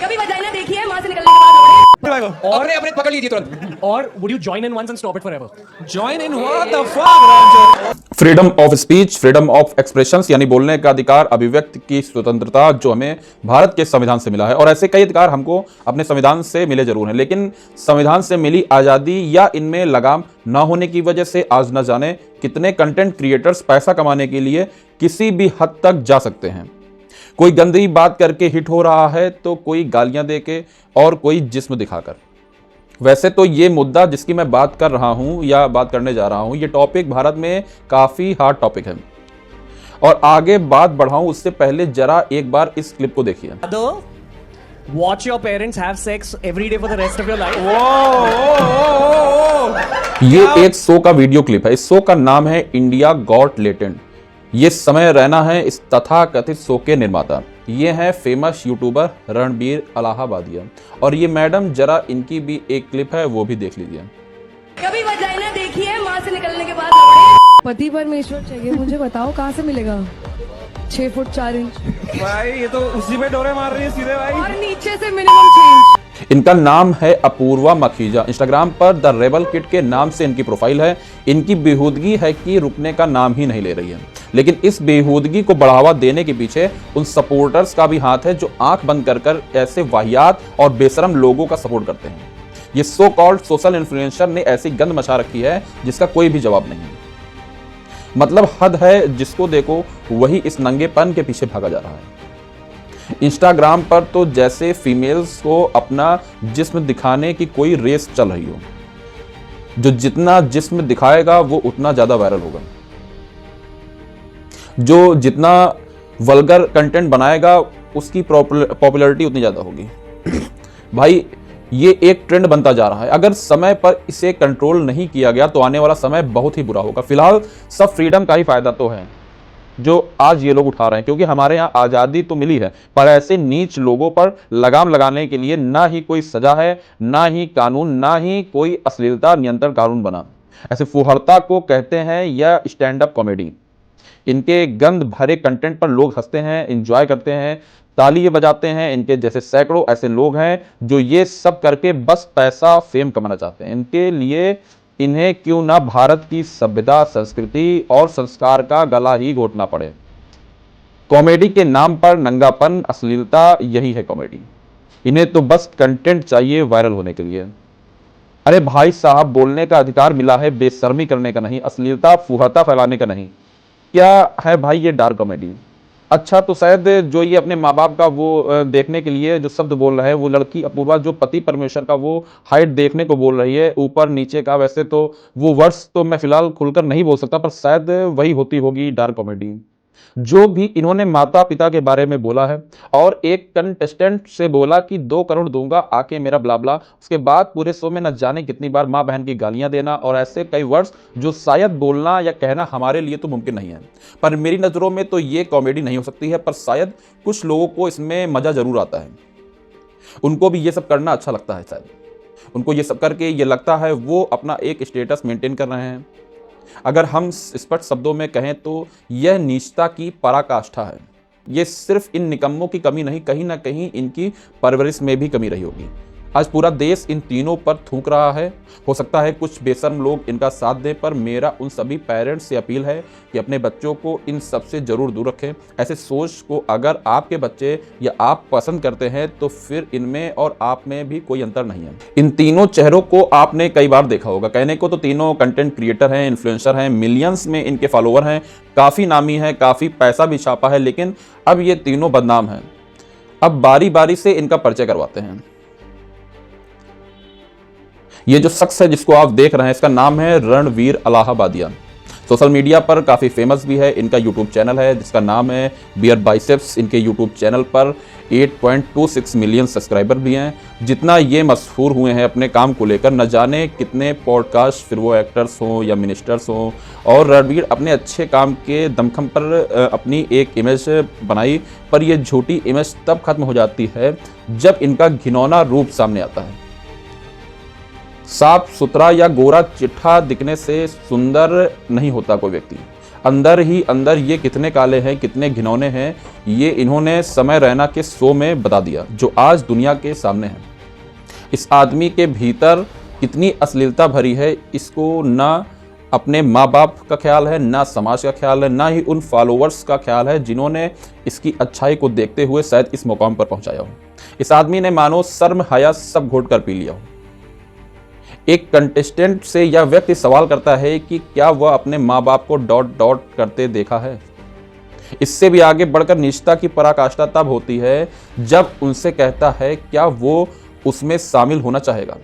कभी वजाइना देखी है मां से निकलने के बाद? और अपने पकड़ लीजिए तुरंत। और would you join in once and stop it forever? Join in what the fuck, Ramjo? Freedom of speech, freedom of expressions यानी बोलने का अधिकार, अभिव्यक्ति की स्वतंत्रता जो हमें भारत के संविधान से मिला है। और ऐसे कई अधिकार हमको अपने संविधान से मिले जरूर हैं, लेकिन संविधान से मिली आज़ादी या इनमें लगाम ना होने की वजह से आज न जाने कितने कंटेंट क्रिएटर्स पैसा कमाने के लिए किसी भी हद तक जा सकते हैं। कोई गंदी बात करके हिट हो रहा है तो कोई गालियां देके और कोई जिस्म दिखाकर। वैसे तो ये मुद्दा जिसकी मैं बात कर रहा हूं या बात करने जा रहा हूं, ये टॉपिक भारत में काफी हार्ड टॉपिक है। और आगे बात बढ़ाऊं उससे पहले जरा एक बार इस क्लिप को देखिए। Watch your parents have sex every day for the rest of your life. ये एक शो का वीडियो क्लिप है। इस शो का नाम है इंडिया गॉट लेटेंट। ये समय रैना है इस तथाकथित शो के निर्माता। ये हैं फेमस यूट्यूबर रणबीर अलाहाबादिया। और ये मैडम, जरा इनकी भी एक क्लिप है, वो भी देख लीजिए। कभी वजाइना देखी है मां से निकलने के बाद? पति परमेश्वर चाहिए मुझे, बताओ कहाँ से मिलेगा? 6 फुट 4 इंच भाई ये तो उसी पे डोरे मार रही है सीधे भाई। और नीचे से मिनिमम 6 इंच। इनका नाम है अपूर्वा मखीजा। इंस्टाग्राम पर द रेबल किड के नाम से इनकी प्रोफाइल है। इनकी बेहूदगी है कि रुकने का नाम ही नहीं ले रही है, लेकिन इस बेहूदगी को बढ़ावा देने के पीछे उन सपोर्टर्स का भी हाथ है जो आंख बंद कर ऐसे वाहियात और बेशरम लोगों का सपोर्ट करते हैं। ये सो कॉल्ड सोशल इन्फ्लुएंसर ने ऐसी गंद मचा रखी है जिसका कोई भी जवाब नहीं। मतलब हद है, जिसको देखो वही इस नंगेपन के पीछे भागा जा रहा है। इंस्टाग्राम पर तो जैसे फीमेल्स को अपना जिस्म दिखाने की कोई रेस चल रही हो। जो जितना जिस्म दिखाएगा वो उतना ज्यादा वायरल होगा, जो जितना वल्गर कंटेंट बनाएगा उसकी पॉपुलैरिटी उतनी ज्यादा होगी। भाई ये एक ट्रेंड बनता जा रहा है। अगर समय पर इसे कंट्रोल नहीं किया गया तो आने वाला समय बहुत ही बुरा होगा। फिलहाल सब फ्रीडम का ही फायदा तो है जो आज ये लोग उठा रहे हैं, क्योंकि हमारे यहाँ आज़ादी तो मिली है, पर ऐसे नीच लोगों पर लगाम लगाने के लिए ना ही कोई सजा है, ना ही कानून, ना ही कोई अश्लीलता नियंत्रण कानून बना। ऐसे फुहरता को कहते हैं या स्टैंड अप कॉमेडी। इनके गंद भरे कंटेंट पर लोग हंसते हैं, एंजॉय करते हैं, ताली बजाते हैं। इनके जैसे सैकड़ों ऐसे लोग हैं जो ये सब करके बस पैसा फेम कमाना चाहते हैं। इनके लिए इन्हें क्यों ना भारत की सभ्यता, संस्कृति और संस्कार का गला ही घोटना पड़े। कॉमेडी के नाम पर नंगापन, अश्लीलता, यही है कॉमेडी। इन्हें तो बस कंटेंट चाहिए वायरल होने के लिए। अरे भाई साहब, बोलने का अधिकार मिला है बेशर्मी करने का नहीं, अश्लीलता फुहरता फैलाने का नहीं। क्या है भाई ये डार्क कॉमेडी? अच्छा तो शायद जो ये अपने माँ बाप का वो देखने के लिए जो शब्द बोल रहा है, वो लड़की अपूर्वा जो पति परमेश्वर का वो हाइट देखने को बोल रही है, ऊपर नीचे का, वैसे तो वो वर्ड्स तो मैं फिलहाल खुलकर नहीं बोल सकता, पर शायद वही होती होगी डार्क कॉमेडी। जो भी इन्होंने माता पिता के बारे में बोला है और एक कंटेस्टेंट से बोला कि 2 करोड़ दूंगा आके मेरा ब्ला, उसके बाद पूरे शो में न जाने कितनी बार माँ बहन की गालियां देना और ऐसे कई वर्ड्स जो शायद बोलना या कहना हमारे लिए तो मुमकिन नहीं है। पर मेरी नज़रों में तो ये कॉमेडी नहीं हो सकती है, पर शायद कुछ लोगों को इसमें मज़ा ज़रूर आता है। उनको भी ये सब करना अच्छा लगता है। शायद उनको ये सब करके ये लगता है वो अपना एक स्टेटस मेंटेन कर रहे हैं। अगर हम स्पष्ट शब्दों में कहें तो यह नीचता की पराकाष्ठा है। ये सिर्फ इन निकम्मों की कमी नहीं, कहीं ना कहीं इनकी परवरिश में भी कमी रही होगी। आज पूरा देश इन तीनों पर थूक रहा है। हो सकता है कुछ बेशर्म लोग इनका साथ दें, पर मेरा उन सभी पेरेंट्स से अपील है कि अपने बच्चों को इन सब से जरूर दूर रखें। ऐसे सोच को अगर आपके बच्चे या आप पसंद करते हैं तो फिर इनमें और आप में भी कोई अंतर नहीं है। इन तीनों चेहरों को आपने कई बार देखा होगा। कहने को तो तीनों कंटेंट क्रिएटर हैं, इन्फ्लुएंसर हैं, मिलियंस में इनके फॉलोअर हैं, काफ़ी नामी है, काफ़ी पैसा भी छापा है, लेकिन अब ये तीनों बदनाम हैं। अब बारी बारी से इनका परिचय करवाते हैं। ये जो शख्स है जिसको आप देख रहे हैं, इसका नाम है रणबीर अलाहाबादिया। सोशल मीडिया पर काफ़ी फेमस भी है। इनका यूट्यूब चैनल है जिसका नाम है बियर बाइसेप्स। इनके यूट्यूब चैनल पर 8.26 मिलियन सब्सक्राइबर भी हैं। जितना ये मशहूर हुए हैं अपने काम को लेकर, न जाने कितने पॉडकास्ट, फिर वो एक्टर्स हों या मिनिस्टर्स हों। और रणबीर अपने अच्छे काम के दमखम पर अपनी एक इमेज बनाई, पर यह झूठी इमेज तब खत्म हो जाती है जब इनका घिनौना रूप सामने आता है। साफ सुथरा या गोरा चिट्ठा दिखने से सुंदर नहीं होता कोई व्यक्ति। अंदर ही अंदर ये कितने काले हैं, कितने घिनौने हैं, ये इन्होंने समय रैना के शो में बता दिया, जो आज दुनिया के सामने है। इस आदमी के भीतर कितनी अश्लीलता भरी है, इसको ना अपने माँ बाप का ख्याल है, ना समाज का ख्याल है, ना ही उन फॉलोअर्स का ख्याल है जिन्होंने इसकी अच्छाई को देखते हुए शायद इस मुकाम पर पहुंचाया हो। इस आदमी ने मानो शर्म हया सब घोट कर पी लिया हो। एक कंटेस्टेंट से यह व्यक्ति सवाल करता है कि क्या वह अपने माँ बाप को डॉट डॉट करते देखा है। इससे भी आगे बढ़कर नीचता की पराकाष्ठा तब होती है जब उनसे कहता है क्या वो उसमें शामिल होना चाहेगा।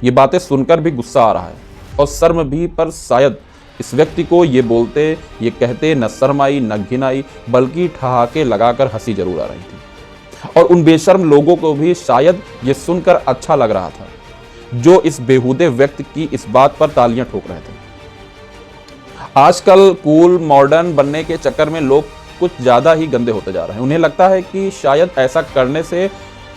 ये बातें सुनकर भी गुस्सा आ रहा है और शर्म भी, पर शायद इस व्यक्ति को ये बोलते, ये कहते न शर्म आई न घिन आई, बल्कि ठहाके लगाकर हंसी जरूर आ रही थी। और उन बेशर्म लोगों को भी शायद ये सुनकर अच्छा लग रहा था जो इस बेहुदे व्यक्ति की इस बात पर तालियां ठोक रहे थे। आजकल कूल मॉडर्न बनने के चक्कर में लोग कुछ ज्यादा ही गंदे होते जा रहे हैं। उन्हें लगता है कि शायद ऐसा करने से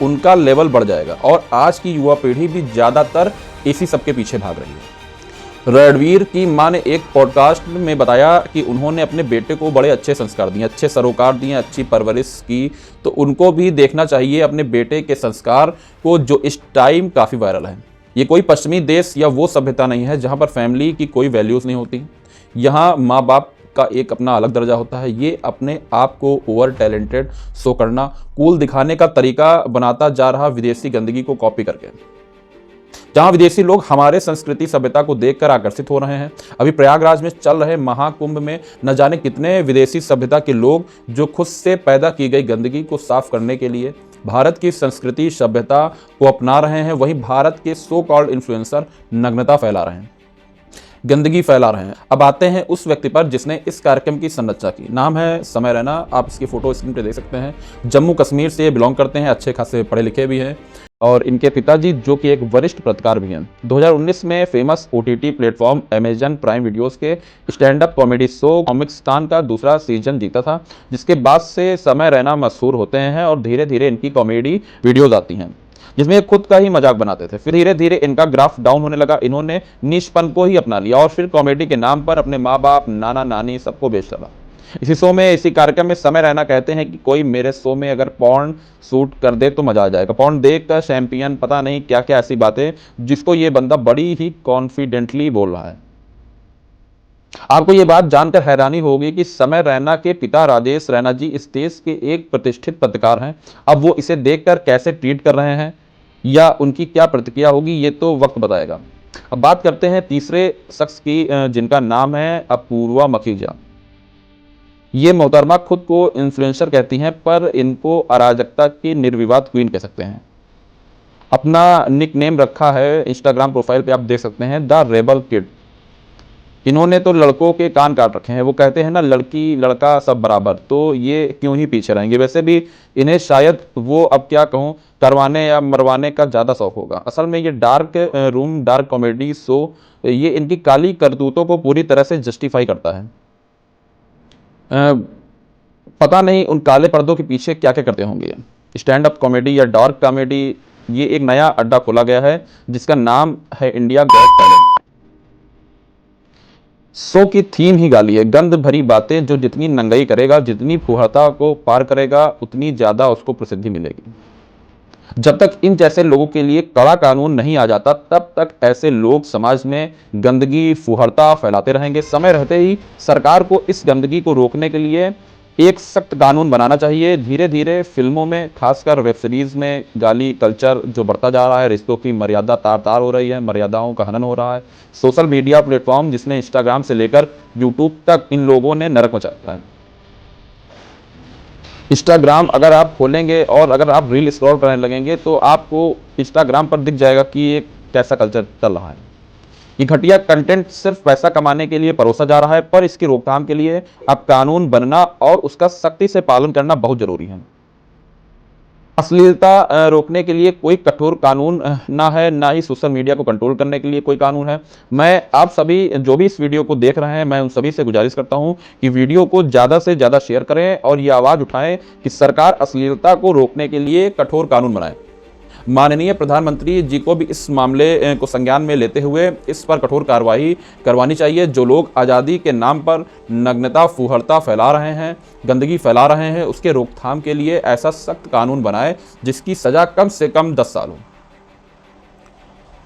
उनका लेवल बढ़ जाएगा और आज की युवा पीढ़ी भी ज्यादातर इसी सबके पीछे भाग रही है। रणवीर की मां ने एक पॉडकास्ट में बताया कि उन्होंने अपने बेटे को बड़े अच्छे संस्कार दिए, अच्छे सरोकार दिए, अच्छी परवरिश की, तो उनको भी देखना चाहिए अपने बेटे के संस्कार को, जो इस टाइम काफी वायरल है। ये कोई पश्चिमी देश या वो सभ्यता नहीं है जहां पर फैमिली की कोई वैल्यूज नहीं होती। यहाँ माँ बाप का एक अपना अलग दर्जा होता है। ये अपने आप को ओवर टैलेंटेड शो करना, कूल दिखाने का तरीका बनाता जा रहा विदेशी गंदगी को कॉपी करके, जहां विदेशी लोग हमारे संस्कृति सभ्यता को देखकर आकर्षित हो रहे हैं। अभी प्रयागराज में चल रहे महाकुंभ में न जाने कितने विदेशी सभ्यता के लोग जो खुद से पैदा की गई गंदगी को साफ करने के लिए भारत की संस्कृति सभ्यता को अपना रहे हैं। वहीं भारत के सो कॉल्ड इन्फ्लुएंसर नग्नता फैला रहे हैं, गंदगी फैला रहे हैं। अब आते हैं उस व्यक्ति पर जिसने इस कार्यक्रम की संरचना की। नाम है समय रैना। आप इसकी फोटो स्क्रीन पे देख सकते हैं। जम्मू कश्मीर से ये बिलोंग करते हैं, अच्छे खासे पढ़े लिखे भी हैं और इनके पिताजी जो कि एक वरिष्ठ पत्रकार भी हैं। 2019 में famous OTT platform Amazon Prime videos के stand up comedy show Comicstaan का दूसरा सीजन जीता था, जिसके बाद से समय रैना मशहूर होते हैं और धीरे धीरे इनकी कॉमेडी वीडियोज आती हैं जिसमें खुद का ही मजाक बनाते थे। फिर धीरे धीरे इनका ग्राफ डाउन होने लगा। इन्होंने नीचपन को ही अपना लिया और फिर कॉमेडी के नाम पर अपने माँ बाप, नाना नानी सबको बेच डाला। इसी शो में, इसी कार्यक्रम में समय रैना कहते हैं कि कोई मेरे शो में अगर पॉर्न शूट कर दे तो मजा आ जाएगा। पॉर्न देख का चैंपियन, पता नहीं क्या क्या ऐसी बातें जिसको ये बंदा बड़ी ही कॉन्फिडेंटली बोल रहा है। आपको ये बात जानकर हैरानी होगी कि समय रैना के पिता राजेश रैना जी इस देश के एक प्रतिष्ठित पत्रकार हैं। अब वो इसे देखकर कैसे ट्रीट कर रहे हैं या उनकी क्या प्रतिक्रिया होगी, ये तो वक्त बताएगा। अब बात करते हैं तीसरे शख्स की, जिनका नाम है अपूर्वा मखीजा। ये मोहतरमा खुद को इन्फ्लुएंसर कहती हैं, पर इनको अराजकता की निर्विवाद क्वीन कह सकते हैं। अपना निक नेम रखा है इंस्टाग्राम प्रोफाइल पे, आप देख सकते हैं, द रेबल किड। इन्होंने तो लड़कों के कान काट रखे हैं। वो कहते हैं ना, लड़की लड़का सब बराबर, तो ये क्यों ही पीछे रहेंगे। वैसे भी इन्हें शायद वो, अब क्या कहूँ, करवाने या मरवाने का ज़्यादा शौक होगा। असल में ये dark room, dark comedy show, ये इनकी काली करतूतों को पूरी तरह से जस्टिफाई करता है। पता नहीं उन काले पर्दों के पीछे क्या क्या करते होंगे। स्टैंड अप कॉमेडी या डार्क कॉमेडी, ये एक नया अड्डा खोला गया है जिसका नाम है इंडिया गॉट टैलेंट। शो की थीम ही गाली है, गंद भरी बातें। जो जितनी नंगाई करेगा, जितनी फुहरता को पार करेगा, उतनी ज्यादा उसको प्रसिद्धि मिलेगी। जब तक इन जैसे लोगों के लिए कड़ा कानून नहीं आ जाता, तब तक ऐसे लोग समाज में गंदगी, फुहरता फैलाते रहेंगे। समय रहते ही सरकार को इस गंदगी को रोकने के लिए एक सख्त कानून बनाना चाहिए। धीरे धीरे फिल्मों में, खासकर वेब सीरीज में, गाली कल्चर जो बढ़ता जा रहा है, रिश्तों की मर्यादा तार तार हो रही है, मर्यादाओं का हनन हो रहा है। सोशल मीडिया प्लेटफॉर्म जिसने इंस्टाग्राम से लेकर यूट्यूब तक, इन लोगों ने नरक मचा रखा है। इंस्टाग्राम अगर आप खोलेंगे और अगर आप रील स्क्रॉल करने लगेंगे तो आपको इंस्टाग्राम पर दिख जाएगा कि ये कैसा कल्चर चल रहा है। ये घटिया कंटेंट सिर्फ पैसा कमाने के लिए परोसा जा रहा है, पर इसकी रोकथाम के लिए अब कानून बनना और उसका सख्ती से पालन करना बहुत जरूरी है। अश्लीलता रोकने के लिए कोई कठोर कानून ना है, ना ही सोशल मीडिया को कंट्रोल करने के लिए कोई कानून है। मैं आप सभी जो भी इस वीडियो को देख रहे हैं, मैं उन सभी से गुजारिश करता हूं कि वीडियो को ज़्यादा से ज़्यादा शेयर करें और ये आवाज़ उठाएं कि सरकार अश्लीलता को रोकने के लिए कठोर कानून बनाए। माननीय प्रधानमंत्री जी को भी इस मामले को संज्ञान में लेते हुए इस पर कठोर कार्रवाई करवानी चाहिए। जो लोग आज़ादी के नाम पर नग्नता फूहड़ता फैला रहे हैं, गंदगी फैला रहे हैं, उसके रोकथाम के लिए ऐसा सख्त कानून बनाए जिसकी सजा कम से कम 10 साल हो।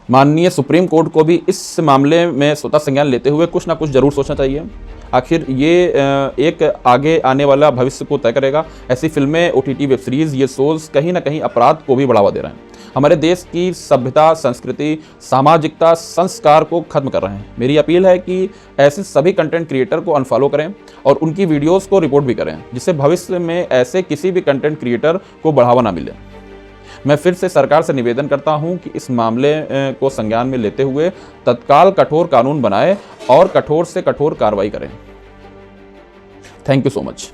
माननीय सुप्रीम कोर्ट को भी इस मामले में स्वतः संज्ञान लेते हुए कुछ ना कुछ जरूर सोचना चाहिए। आखिर ये एक आगे आने वाला भविष्य को तय करेगा। ऐसी फिल्में, OTT वेब सीरीज, ये शोज कहीं ना कहीं अपराध को भी बढ़ावा दे रहे हैं, हमारे देश की सभ्यता, संस्कृति, सामाजिकता, संस्कार को खत्म कर रहे हैं। मेरी अपील है कि ऐसे सभी कंटेंट क्रिएटर को अनफॉलो करें और उनकी वीडियोस को रिपोर्ट भी करें, जिससे भविष्य में ऐसे किसी भी कंटेंट क्रिएटर को बढ़ावा ना मिले। मैं फिर से सरकार से निवेदन करता हूं कि इस मामले को संज्ञान में लेते हुए तत्काल कठोर कानून बनाए और कठोर से कठोर कार्रवाई करें। Thank you so much.